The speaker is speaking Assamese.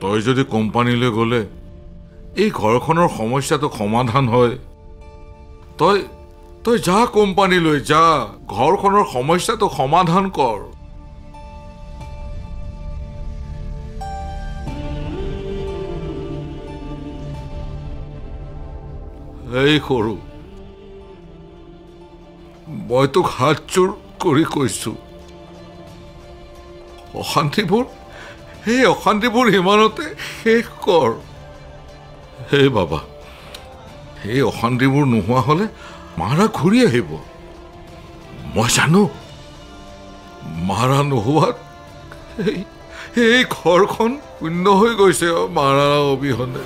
তই যদি কোম্পানীলৈ গ'লে এই ঘৰখনৰ সমস্যাটো সমাধান হয়। তই তই যা কোম্পানীলৈ যা, ঘৰখনৰ সমস্যাটো সমাধান কৰ। এই সৰু, মই তোক হাতযোৰ কৰি কৈছো, অশান্তিবোৰ ইমানতে শেষ কৰ। হে বাবা, এই অশান্তিবোৰ নোহোৱা হলে মাৰা ঘূৰি আহিব। মই জানো মাৰা নোহোৱাত এই ঘৰখন শূন্য হৈ গৈছে মাৰা অবিহনে।